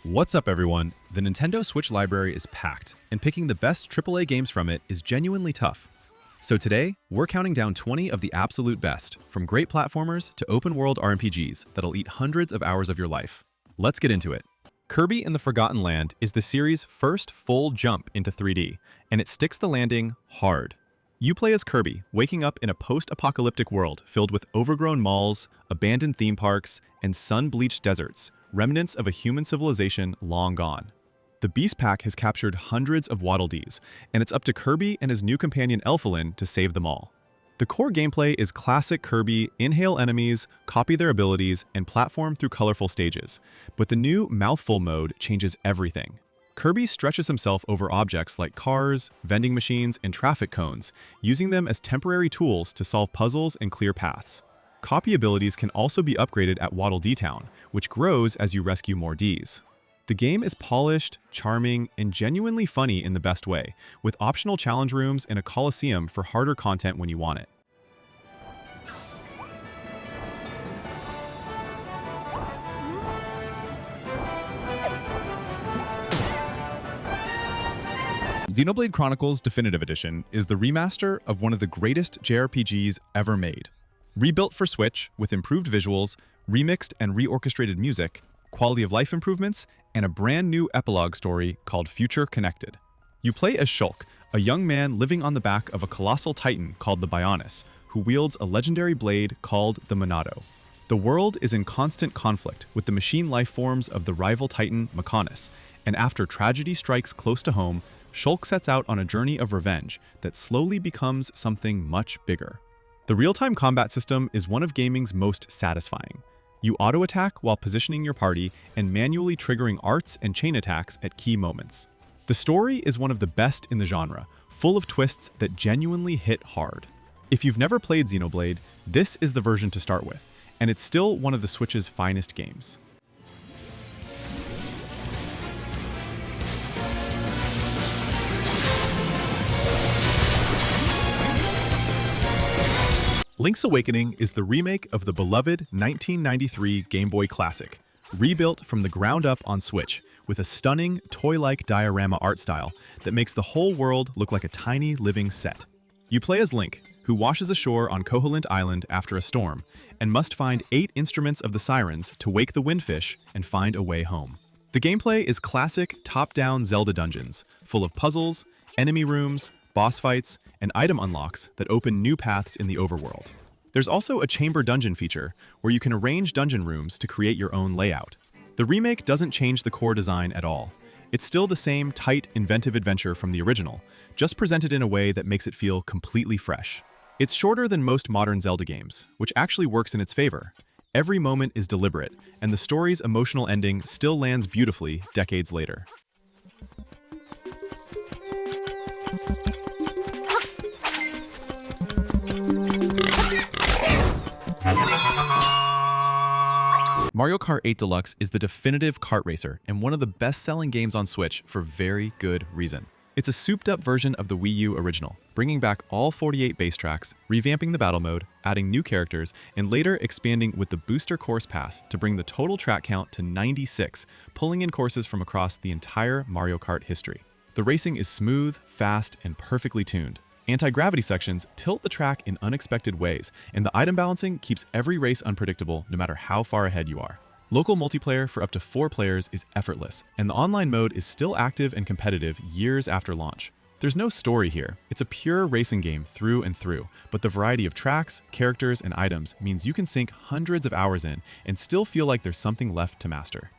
What's up, everyone? The Nintendo Switch library is packed, and picking the best AAA games from it is genuinely tough. So today, we're counting down 20 of the absolute best, from great platformers to open-world RPGs that'll eat hundreds of hours of your life. Let's get into it. Kirby and the Forgotten Land is the series' first full jump into 3D, and it sticks the landing hard. You play as Kirby, waking up in a post-apocalyptic world filled with overgrown malls, abandoned theme parks, and sun-bleached deserts, remnants of a human civilization long gone. The Beast Pack has captured hundreds of Waddle Dees, and it's up to Kirby and his new companion Elfilin to save them all. The core gameplay is classic Kirby: inhale enemies, copy their abilities, and platform through colorful stages. But the new Mouthful mode changes everything. Kirby stretches himself over objects like cars, vending machines, and traffic cones, using them as temporary tools to solve puzzles and clear paths. Copy abilities can also be upgraded at Waddle Dee Town, which grows as you rescue more Ds. The game is polished, charming, and genuinely funny in the best way, with optional challenge rooms and a coliseum for harder content when you want it. Xenoblade Chronicles Definitive Edition is the remaster of one of the greatest JRPGs ever made. Rebuilt for Switch with improved visuals, remixed and reorchestrated music, quality of life improvements, and a brand new epilogue story called Future Connected. You play as Shulk, a young man living on the back of a colossal titan called the Bionis, who wields a legendary blade called the Monado. The world is in constant conflict with the machine life forms of the rival titan Mechonis, and after tragedy strikes close to home, Shulk sets out on a journey of revenge that slowly becomes something much bigger. The real-time combat system is one of gaming's most satisfying. You auto-attack while positioning your party and manually triggering arts and chain attacks at key moments. The story is one of the best in the genre, full of twists that genuinely hit hard. If you've never played Xenoblade, this is the version to start with, and it's still one of the Switch's finest games. Link's Awakening is the remake of the beloved 1993 Game Boy Classic, rebuilt from the ground up on Switch, with a stunning, toy-like diorama art style that makes the whole world look like a tiny living set. You play as Link, who washes ashore on Koholint Island after a storm, and must find 8 instruments of the sirens to wake the windfish and find a way home. The gameplay is classic top-down Zelda dungeons, full of puzzles, enemy rooms, boss fights, and item unlocks that open new paths in the overworld. There's also a chamber dungeon feature, where you can arrange dungeon rooms to create your own layout. The remake doesn't change the core design at all. It's still the same tight, inventive adventure from the original, just presented in a way that makes it feel completely fresh. It's shorter than most modern Zelda games, which actually works in its favor. Every moment is deliberate, and the story's emotional ending still lands beautifully decades later. Mario Kart 8 Deluxe is the definitive kart racer and one of the best-selling games on Switch for very good reason. It's a souped-up version of the Wii U original, bringing back all 48 bass tracks, revamping the battle mode, adding new characters, and later expanding with the Booster Course Pass to bring the total track count to 96, pulling in courses from across the entire Mario Kart history. The racing is smooth, fast, and perfectly tuned. Anti-gravity sections tilt the track in unexpected ways, and the item balancing keeps every race unpredictable no matter how far ahead you are. Local multiplayer for up to 4 players is effortless, and the online mode is still active and competitive years after launch. There's no story here, it's a pure racing game through and through, but the variety of tracks, characters, and items means you can sink hundreds of hours in and still feel like there's something left to master.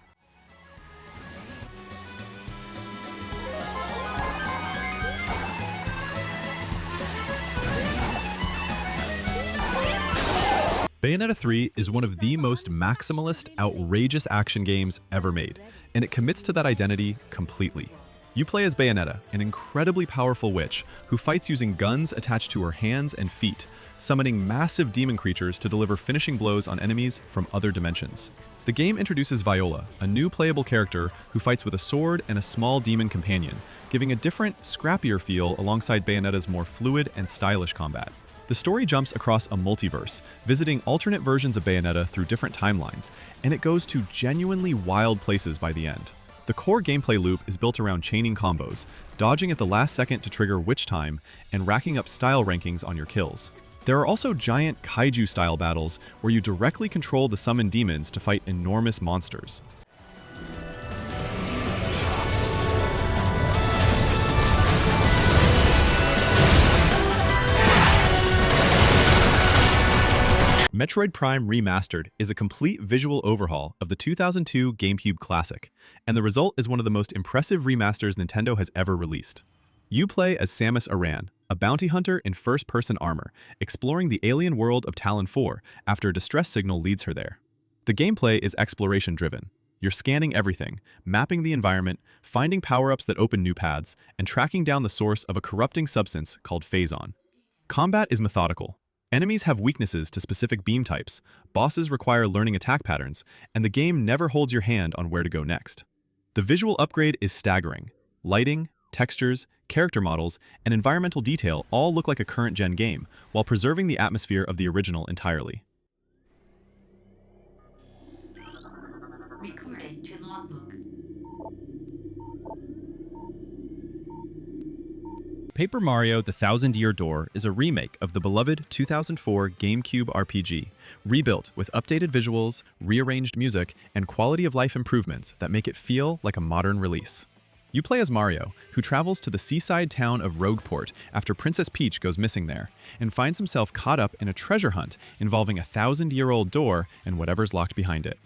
Bayonetta 3 is one of the most maximalist, outrageous action games ever made, and it commits to that identity completely. You play as Bayonetta, an incredibly powerful witch who fights using guns attached to her hands and feet, summoning massive demon creatures to deliver finishing blows on enemies from other dimensions. The game introduces Viola, a new playable character who fights with a sword and a small demon companion, giving a different, scrappier feel alongside Bayonetta's more fluid and stylish combat. The story jumps across a multiverse, visiting alternate versions of Bayonetta through different timelines, and it goes to genuinely wild places by the end. The core gameplay loop is built around chaining combos, dodging at the last second to trigger witch time, and racking up style rankings on your kills. There are also giant kaiju-style battles where you directly control the summoned demons to fight enormous monsters. Metroid Prime Remastered is a complete visual overhaul of the 2002 GameCube classic, and the result is one of the most impressive remasters Nintendo has ever released. You play as Samus Aran, a bounty hunter in first-person armor, exploring the alien world of Talon 4 after a distress signal leads her there. The gameplay is exploration-driven. You're scanning everything, mapping the environment, finding power-ups that open new paths, and tracking down the source of a corrupting substance called Phazon. Combat is methodical. Enemies have weaknesses to specific beam types, bosses require learning attack patterns, and the game never holds your hand on where to go next. The visual upgrade is staggering. Lighting, textures, character models, and environmental detail all look like a current-gen game, while preserving the atmosphere of the original entirely. Recording to logbook. Paper Mario: The Thousand-Year Door is a remake of the beloved 2004 GameCube RPG, rebuilt with updated visuals, rearranged music, and quality-of-life improvements that make it feel like a modern release. You play as Mario, who travels to the seaside town of Rogueport after Princess Peach goes missing there, and finds himself caught up in a treasure hunt involving a 1,000-year-old door and whatever's locked behind it.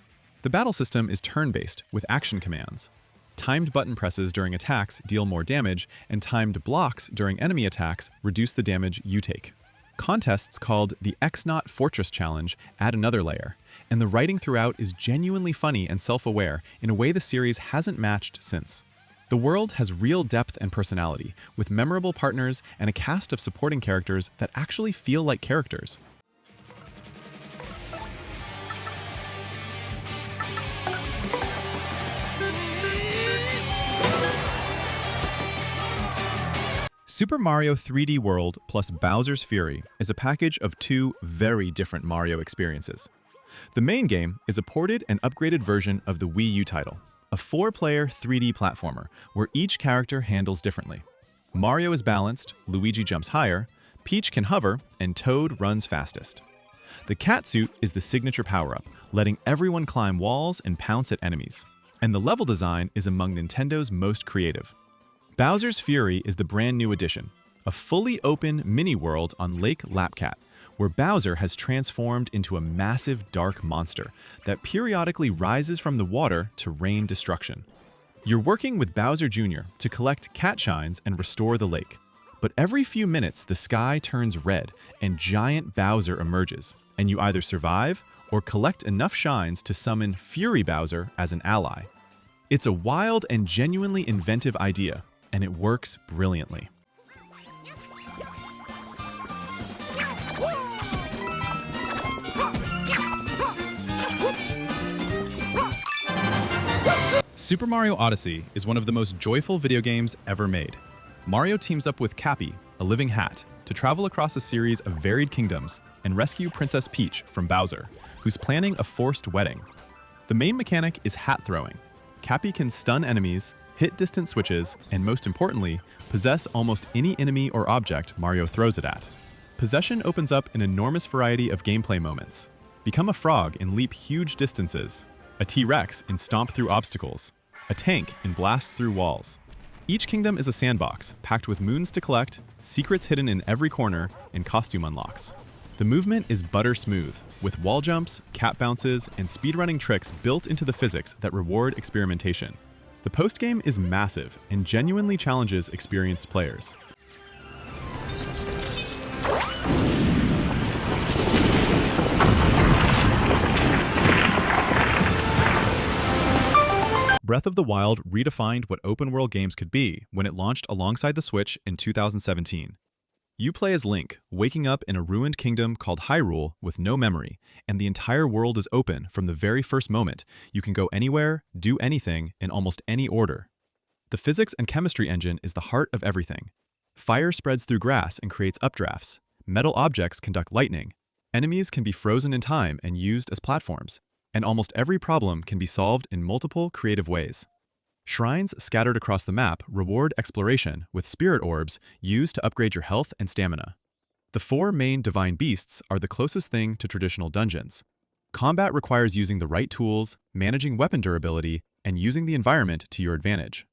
The battle system is turn-based, with action commands. Timed button presses during attacks deal more damage, and timed blocks during enemy attacks reduce the damage you take. Contests called the X-Naught Fortress Challenge add another layer, and the writing throughout is genuinely funny and self-aware in a way the series hasn't matched since. The world has real depth and personality, with memorable partners and a cast of supporting characters that actually feel like characters. Super Mario 3D World plus Bowser's Fury is a package of two very different Mario experiences. The main game is a ported and upgraded version of the Wii U title, a 4-player 3D platformer where each character handles differently. Mario is balanced, Luigi jumps higher, Peach can hover, and Toad runs fastest. The Catsuit is the signature power-up, letting everyone climb walls and pounce at enemies. And the level design is among Nintendo's most creative. Bowser's Fury is the brand new addition, a fully open mini-world on Lake Lapcat, where Bowser has transformed into a massive dark monster that periodically rises from the water to rain destruction. You're working with Bowser Jr. to collect cat shines and restore the lake. But every few minutes the sky turns red and giant Bowser emerges, and you either survive or collect enough shines to summon Fury Bowser as an ally. It's a wild and genuinely inventive idea, and it works brilliantly. Super Mario Odyssey is one of the most joyful video games ever made. Mario teams up with Cappy, a living hat, to travel across a series of varied kingdoms and rescue Princess Peach from Bowser, who's planning a forced wedding. The main mechanic is hat throwing. Cappy can stun enemies, hit distant switches, and most importantly, possess almost any enemy or object Mario throws it at. Possession opens up an enormous variety of gameplay moments. Become a frog and leap huge distances, a T-Rex and stomp through obstacles, a tank and blast through walls. Each kingdom is a sandbox, packed with moons to collect, secrets hidden in every corner, and costume unlocks. The movement is butter smooth, with wall jumps, cat bounces, and speedrunning tricks built into the physics that reward experimentation. The postgame is massive and genuinely challenges experienced players. Breath of the Wild redefined what open-world games could be when it launched alongside the Switch in 2017. You play as Link, waking up in a ruined kingdom called Hyrule with no memory, and the entire world is open from the very first moment. You can go anywhere, do anything, in almost any order. The physics and chemistry engine is the heart of everything. Fire spreads through grass and creates updrafts. Metal objects conduct lightning. Enemies can be frozen in time and used as platforms. And almost every problem can be solved in multiple creative ways. Shrines scattered across the map reward exploration with spirit orbs used to upgrade your health and stamina. The 4 main divine beasts are the closest thing to traditional dungeons. Combat requires using the right tools, managing weapon durability, and using the environment to your advantage.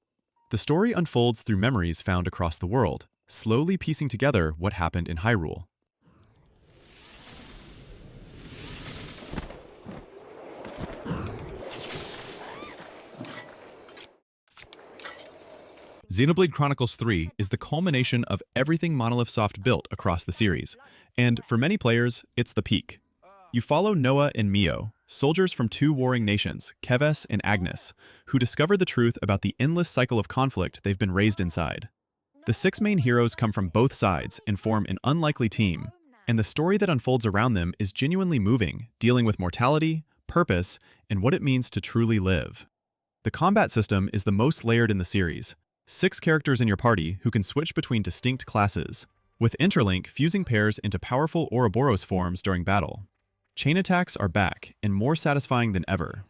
The story unfolds through memories found across the world, slowly piecing together what happened in Hyrule. Xenoblade Chronicles 3 is the culmination of everything Monolith Soft built across the series, and for many players, it's the peak. You follow Noah and Mio, soldiers from 2 warring nations, Keves and Agnes, who discover the truth about the endless cycle of conflict they've been raised inside. The 6 main heroes come from both sides and form an unlikely team, and the story that unfolds around them is genuinely moving, dealing with mortality, purpose, and what it means to truly live. The combat system is the most layered in the series. 6 characters in your party who can switch between distinct classes, with Interlink fusing pairs into powerful Ouroboros forms during battle. Chain attacks are back and more satisfying than ever.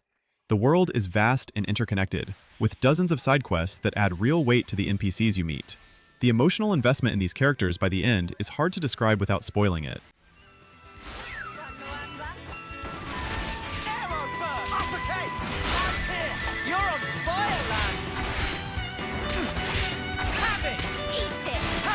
The world is vast and interconnected, with dozens of side quests that add real weight to the NPCs you meet. The emotional investment in these characters by the end is hard to describe without spoiling it.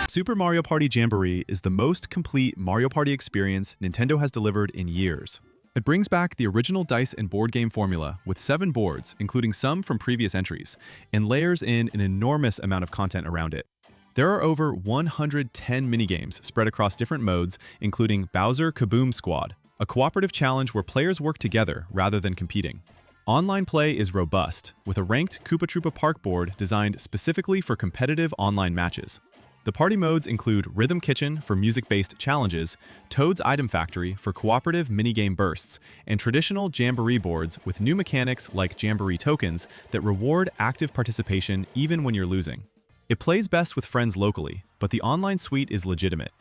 Super Mario Party Jamboree is the most complete Mario Party experience Nintendo has delivered in years. It brings back the original dice and board game formula with 7 boards, including some from previous entries, and layers in an enormous amount of content around it. There are over 110 minigames spread across different modes, including Bowser Kaboom Squad, a cooperative challenge where players work together rather than competing. Online play is robust, with a ranked Koopa Troopa Park board designed specifically for competitive online matches. The party modes include Rhythm Kitchen for music-based challenges, Toad's Item Factory for cooperative minigame bursts, and traditional Jamboree boards with new mechanics like Jamboree tokens that reward active participation even when you're losing. It plays best with friends locally, but the online suite is legitimate.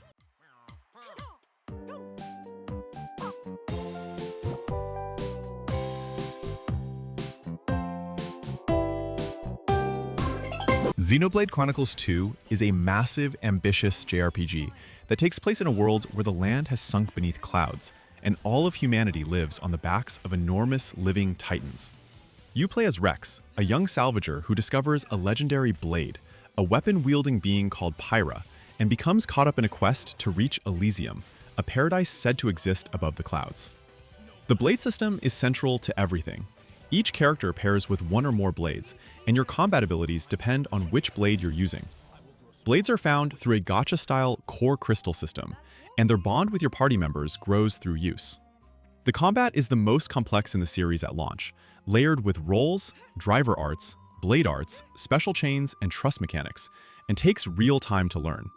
Xenoblade Chronicles 2 is a massive, ambitious JRPG that takes place in a world where the land has sunk beneath clouds, and all of humanity lives on the backs of enormous living titans. You play as Rex, a young salvager who discovers a legendary blade, a weapon-wielding being called Pyra, and becomes caught up in a quest to reach Elysium, a paradise said to exist above the clouds. The blade system is central to everything. Each character pairs with 1 or more blades, and your combat abilities depend on which blade you're using. Blades are found through a gacha-style core crystal system, and their bond with your party members grows through use. The combat is the most complex in the series at launch, layered with rolls, driver arts, blade arts, special chains, and trust mechanics, and takes real time to learn.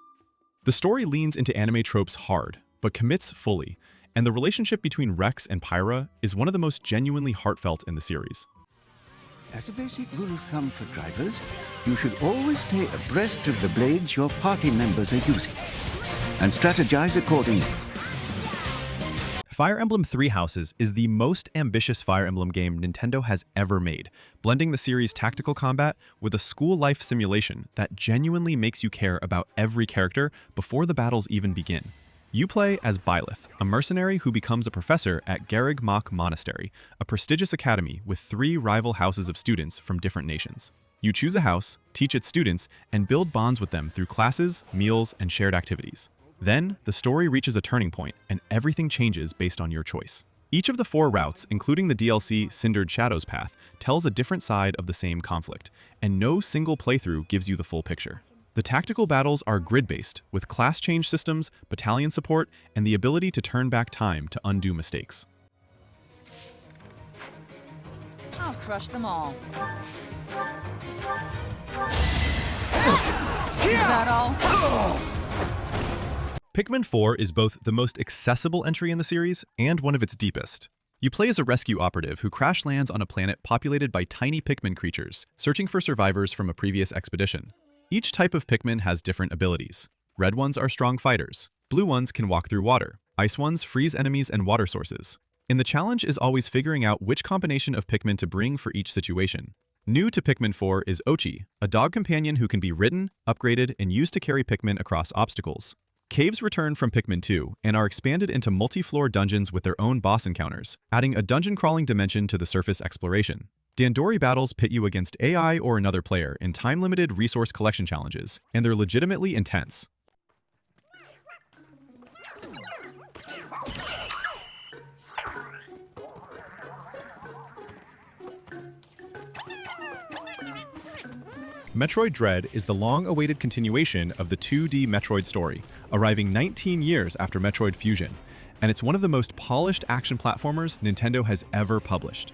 The story leans into anime tropes hard, but commits fully, and the relationship between Rex and Pyra is one of the most genuinely heartfelt in the series. As a basic rule of thumb for drivers, you should always stay abreast of the blades your party members are using, and strategize accordingly. Fire Emblem Three Houses is the most ambitious Fire Emblem game Nintendo has ever made, blending the series' tactical combat with a school life simulation that genuinely makes you care about every character before the battles even begin. You play as Byleth, a mercenary who becomes a professor at Garreg Mach Monastery, a prestigious academy with 3 rival houses of students from different nations. You choose a house, teach its students, and build bonds with them through classes, meals, and shared activities. Then, the story reaches a turning point, and everything changes based on your choice. Each of the 4 routes, including the DLC Cindered Shadows path, tells a different side of the same conflict, and no single playthrough gives you the full picture. The tactical battles are grid-based, with class change systems, battalion support, and the ability to turn back time to undo mistakes. I'll crush them all. Is that all? Pikmin 4 is both the most accessible entry in the series and one of its deepest. You play as a rescue operative who crash lands on a planet populated by tiny Pikmin creatures, searching for survivors from a previous expedition. Each type of Pikmin has different abilities. Red ones are strong fighters. Blue ones can walk through water. Ice ones freeze enemies and water sources. And the challenge is always figuring out which combination of Pikmin to bring for each situation. New to Pikmin 4 is Ochi, a dog companion who can be ridden, upgraded, and used to carry Pikmin across obstacles. Caves return from Pikmin 2 and are expanded into multi-floor dungeons with their own boss encounters, adding a dungeon-crawling dimension to the surface exploration. Dandori battles pit you against AI or another player in time-limited resource collection challenges, and they're legitimately intense. Metroid Dread is the long-awaited continuation of the 2D Metroid story, arriving 19 years after Metroid Fusion, and it's one of the most polished action platformers Nintendo has ever published.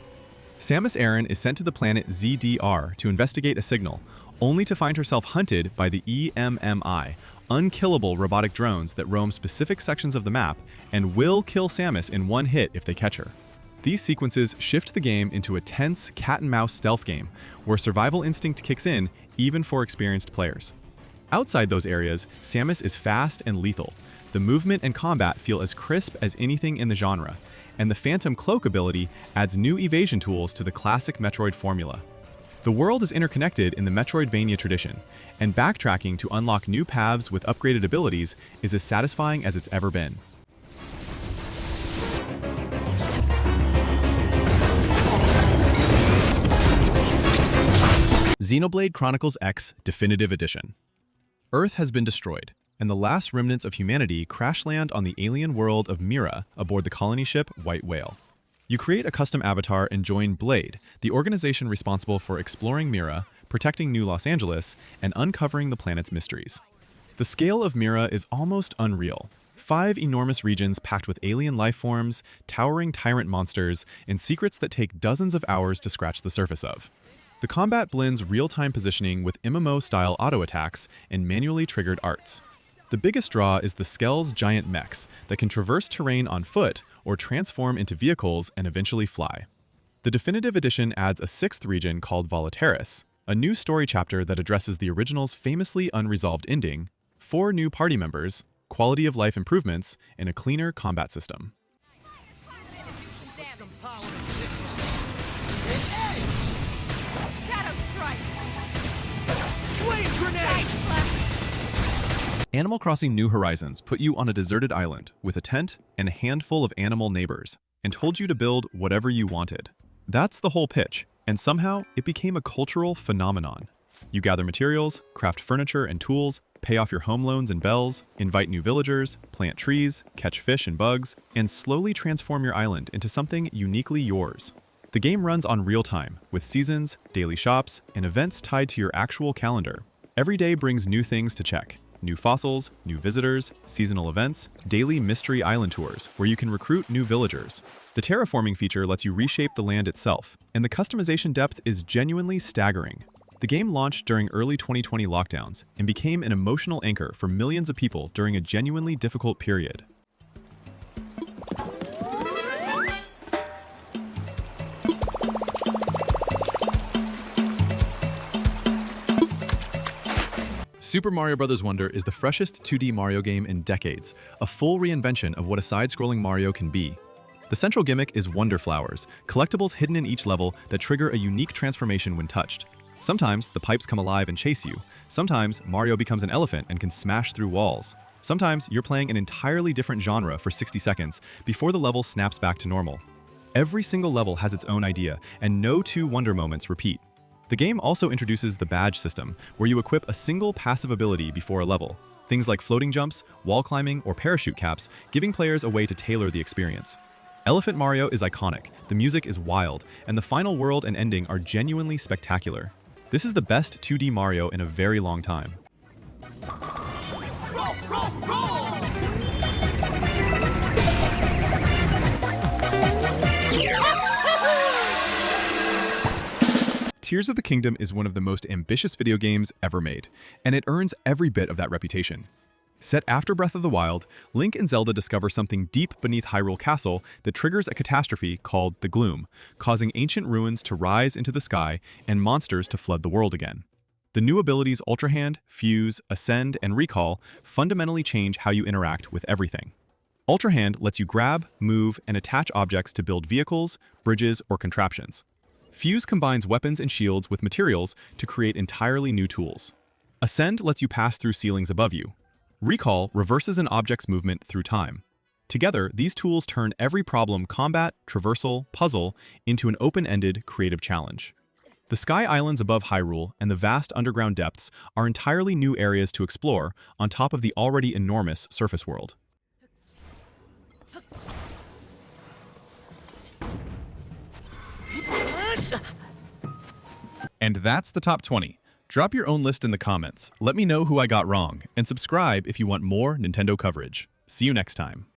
Samus Aran is sent to the planet ZDR to investigate a signal, only to find herself hunted by the EMMI, unkillable robotic drones that roam specific sections of the map and will kill Samus in one hit if they catch her. These sequences shift the game into a tense cat-and-mouse stealth game, where survival instinct kicks in even for experienced players. Outside those areas, Samus is fast and lethal. The movement and combat feel as crisp as anything in the genre, and the Phantom Cloak ability adds new evasion tools to the classic Metroid formula. The world is interconnected in the Metroidvania tradition, and backtracking to unlock new paths with upgraded abilities is as satisfying as it's ever been. Xenoblade Chronicles X Definitive Edition. Earth has been destroyed, and the last remnants of humanity crash land on the alien world of Mira aboard the colony ship White Whale. You create a custom avatar and join Blade, the organization responsible for exploring Mira, protecting New Los Angeles, and uncovering the planet's mysteries. The scale of Mira is almost unreal. 5 enormous regions packed with alien life forms, towering tyrant monsters, and secrets that take dozens of hours to scratch the surface of. The combat blends real-time positioning with MMO-style auto-attacks and manually triggered arts. The biggest draw is the Skell's giant mechs that can traverse terrain on foot or transform into vehicles and eventually fly. The Definitive Edition adds a 6th region called Volataris, a new story chapter that addresses the original's famously unresolved ending, 4 new party members, quality of life improvements, and a cleaner combat system. Animal Crossing New Horizons put you on a deserted island with a tent and a handful of animal neighbors and told you to build whatever you wanted. That's the whole pitch, and somehow it became a cultural phenomenon. You gather materials, craft furniture and tools, pay off your home loans and bells, invite new villagers, plant trees, catch fish and bugs, and slowly transform your island into something uniquely yours. The game runs on real time, with seasons, daily shops, and events tied to your actual calendar. Every day brings new things to check. New fossils, new visitors, seasonal events, daily mystery island tours where you can recruit new villagers. The terraforming feature lets you reshape the land itself, and the customization depth is genuinely staggering. The game launched during early 2020 lockdowns and became an emotional anchor for millions of people during a genuinely difficult period. Super Mario Bros. Wonder is the freshest 2D Mario game in decades, a full reinvention of what a side-scrolling Mario can be. The central gimmick is Wonder Flowers, collectibles hidden in each level that trigger a unique transformation when touched. Sometimes the pipes come alive and chase you. Sometimes Mario becomes an elephant and can smash through walls. Sometimes you're playing an entirely different genre for 60 seconds before the level snaps back to normal. Every single level has its own idea, and no 2 Wonder moments repeat. The game also introduces the badge system, where you equip a single passive ability before a level. Things like floating jumps, wall climbing, or parachute caps, giving players a way to tailor the experience. Elephant Mario is iconic, the music is wild, and the final world and ending are genuinely spectacular. This is the best 2D Mario in a very long time. Roll, roll, roll! Tears of the Kingdom is one of the most ambitious video games ever made, and it earns every bit of that reputation. Set after Breath of the Wild, Link and Zelda discover something deep beneath Hyrule Castle that triggers a catastrophe called the Gloom, causing ancient ruins to rise into the sky and monsters to flood the world again. The new abilities Ultra Hand, Fuse, Ascend, and Recall fundamentally change how you interact with everything. Ultra Hand lets you grab, move, and attach objects to build vehicles, bridges, or contraptions. Fuse combines weapons and shields with materials to create entirely new tools. Ascend lets you pass through ceilings above you. Recall reverses an object's movement through time. Together, these tools turn every problem, combat, traversal, puzzle, into an open-ended, creative challenge. The Sky Islands above Hyrule and the vast underground depths are entirely new areas to explore on top of the already enormous surface world. And that's the top 20. Drop your own list in the comments, let me know who I got wrong, and subscribe if you want more Nintendo coverage. See you next time.